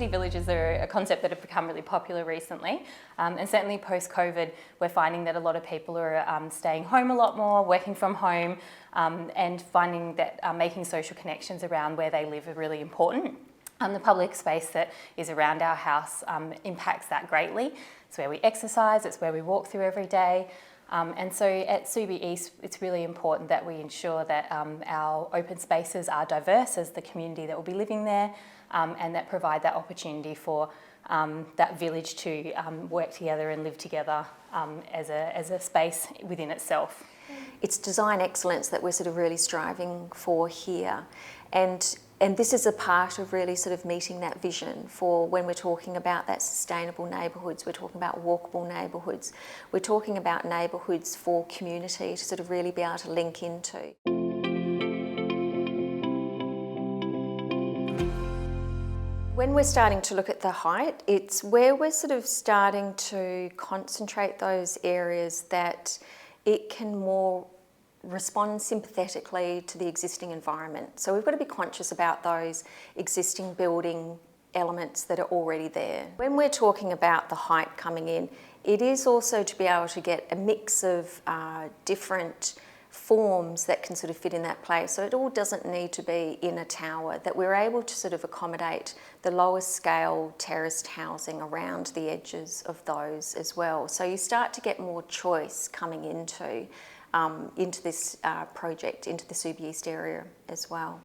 city villages are a concept that have become really popular recently, and certainly post-COVID we're finding that a lot of people are staying home a lot more, working from home, and finding that making social connections around where they live are really important. The public space that is around our house impacts that greatly. It's where we exercise, it's where we walk through every day. And so at Subi East, it's really important that we ensure that our open spaces are diverse as the community that will be living there, and that provide that opportunity for that village to work together and live together as a space within itself. It's design excellence that we're sort of really striving for here. And this is a part of really sort of meeting that vision for when we're talking about that sustainable neighbourhoods, we're talking about walkable neighbourhoods, we're talking about neighbourhoods for community to sort of really be able to link into. When we're starting to look at the height, it's where we're sort of starting to concentrate those areas that it can more respond sympathetically to the existing environment. So we've got to be conscious about those existing building elements that are already there. When we're talking about the height coming in, it is also to be able to get a mix of different forms that can sort of fit in that place. So it all doesn't need to be in a tower, that we're able to sort of accommodate the lower scale terraced housing around the edges of those as well. So you start to get more choice coming into this project, into the Subi East area as well.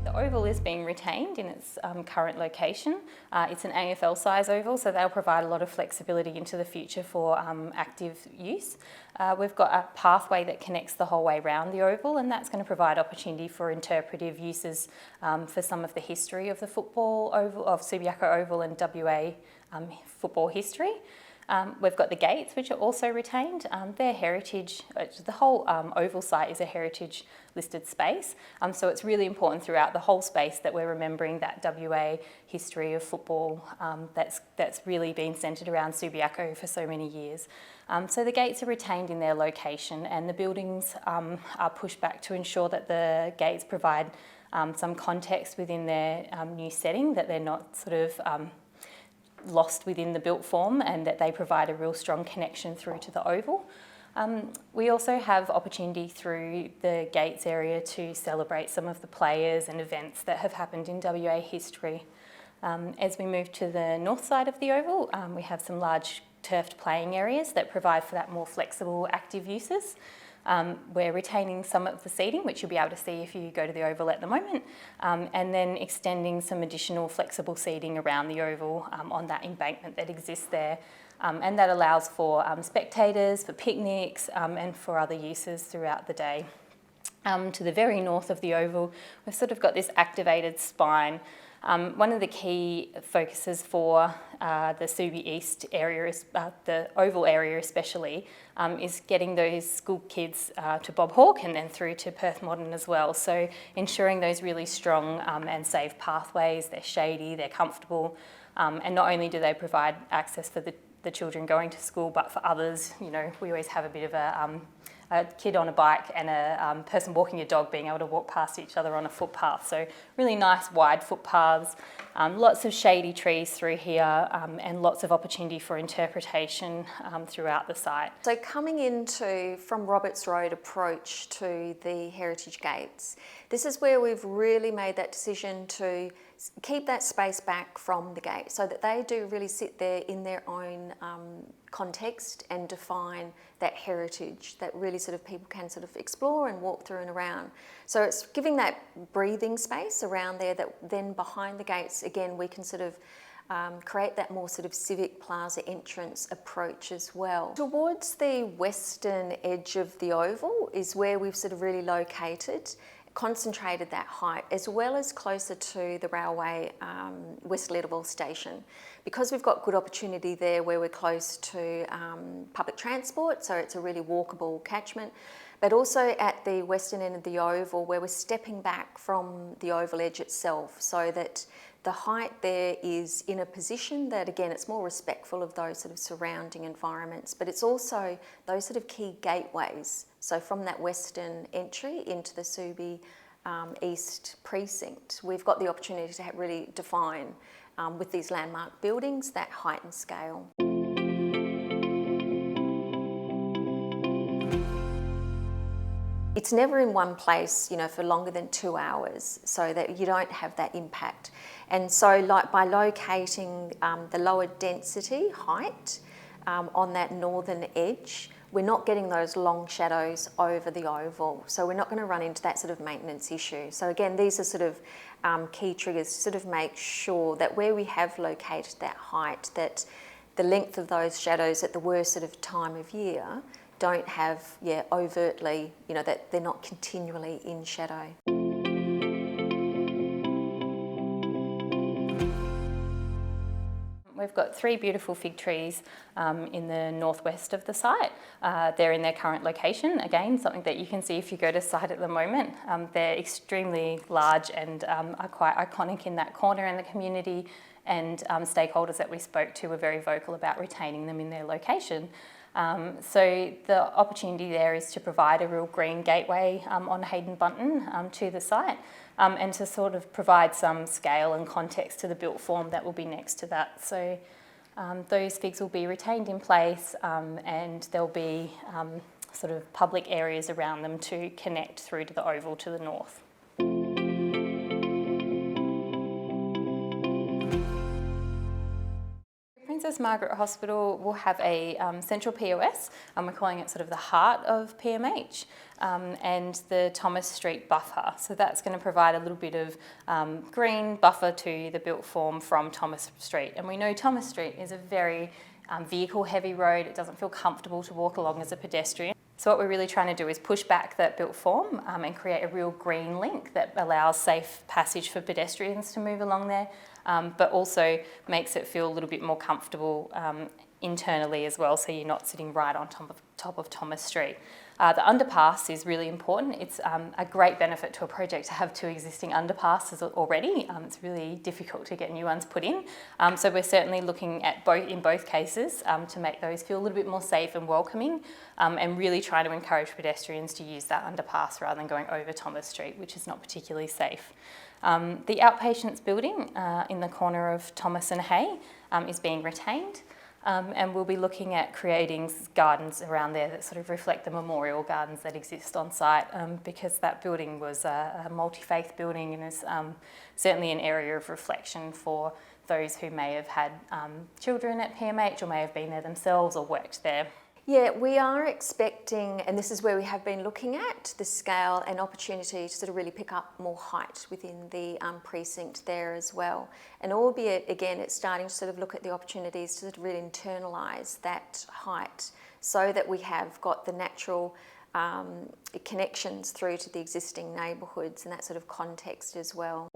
The oval is being retained in its current location. It's an AFL size oval, so they'll provide a lot of flexibility into the future for active use. We've got a pathway that connects the whole way around the oval, and that's going to provide opportunity for interpretive uses for some of the history of the football oval, of Subiaco Oval and WA football history. We've got the gates, which are also retained. They're heritage. The whole oval site is a heritage listed space, so it's really important throughout the whole space that we're remembering that WA history of football that's really been centred around Subiaco for so many years. So the gates are retained in their location, and the buildings are pushed back to ensure that the gates provide some context within their new setting, that they're not sort of lost within the built form, and that they provide a real strong connection through to the oval. We also have opportunity through the gates area to celebrate some of the players and events that have happened in WA history. As we move to the north side of the oval, we have some large turfed playing areas that provide for that more flexible active uses. We're retaining some of the seating, which you'll be able to see if you go to the oval at the moment, and then extending some additional flexible seating around the oval on that embankment that exists there. And that allows for spectators, for picnics, and for other uses throughout the day. To the very north of the oval, we've sort of got this activated spine. One of the key focuses for the Subi East area, the oval area especially, is getting those school kids to Bob Hawke and then through to Perth Modern as well. So ensuring those really strong and safe pathways, they're shady, they're comfortable, and not only do they provide access for the children going to school, but for others, you know, we always have a bit of a kid on a bike and a person walking a dog being able to walk past each other on a footpath. So really nice wide footpaths, lots of shady trees through here, and lots of opportunity for interpretation throughout the site. So coming into from Roberts Road approach to the Heritage Gates, this is where we've really made that decision to keep that space back from the gate so that they do really sit there in their own context and define that heritage that really sort of people can sort of explore and walk through and around. So it's giving that breathing space around there that then behind the gates, again, we can sort of create that more sort of civic plaza entrance approach as well. Towards the western edge of the oval is where we've sort of really concentrated that height, as well as closer to the railway West Leederville station. Because we've got good opportunity there where we're close to public transport, so it's a really walkable catchment, but also at the western end of the oval where we're stepping back from the oval edge itself so that the height there is in a position that, again, it's more respectful of those sort of surrounding environments, but it's also those sort of key gateways. So from that western entry into the Subi East Precinct, we've got the opportunity to really define with these landmark buildings that height and scale. It's never in one place, for longer than 2 hours, so that you don't have that impact. And so by locating the lower density height on that northern edge, we're not getting those long shadows over the oval. So we're not going to run into that sort of maintenance issue. So again, these are sort of key triggers to sort of make sure that where we have located that height, that the length of those shadows at the worst sort of time of year don't have, overtly, that they're not continually in shadow. We've got 3 beautiful fig trees in the northwest of the site. They're in their current location, again, something that you can see if you go to site at the moment. They're extremely large and are quite iconic in that corner, and the community and stakeholders that we spoke to were very vocal about retaining them in their location. So the opportunity there is to provide a real green gateway on Hayden Bunton to the site, and to sort of provide some scale and context to the built form that will be next to that. So those figs will be retained in place, and there'll be sort of public areas around them to connect through to the oval to the north. Princess Margaret Hospital will have a central POS, we're calling it sort of the heart of PMH, and the Thomas Street buffer. So that's going to provide a little bit of green buffer to the built form from Thomas Street. And we know Thomas Street is a very vehicle heavy road. It doesn't feel comfortable to walk along as a pedestrian. So what we're really trying to do is push back that built form and create a real green link that allows safe passage for pedestrians to move along there, but also makes it feel a little bit more comfortable internally as well, so you're not sitting right on top of Thomas Street. The underpass is really important. It's a great benefit to a project to have 2 existing underpasses already. It's really difficult to get new ones put in. So we're certainly looking at in both cases to make those feel a little bit more safe and welcoming, and really try to encourage pedestrians to use that underpass rather than going over Thomas Street, which is not particularly safe. The outpatients building in the corner of Thomas and Hay is being retained. And we'll be looking at creating gardens around there that sort of reflect the memorial gardens that exist on site, because that building was a multi-faith building and is certainly an area of reflection for those who may have had children at PMH or may have been there themselves or worked there. Yeah, we are expecting, and this is where we have been looking at the scale and opportunity to sort of really pick up more height within the precinct there as well. And albeit, again, it's starting to sort of look at the opportunities to sort of really internalise that height so that we have got the natural connections through to the existing neighbourhoods and that sort of context as well.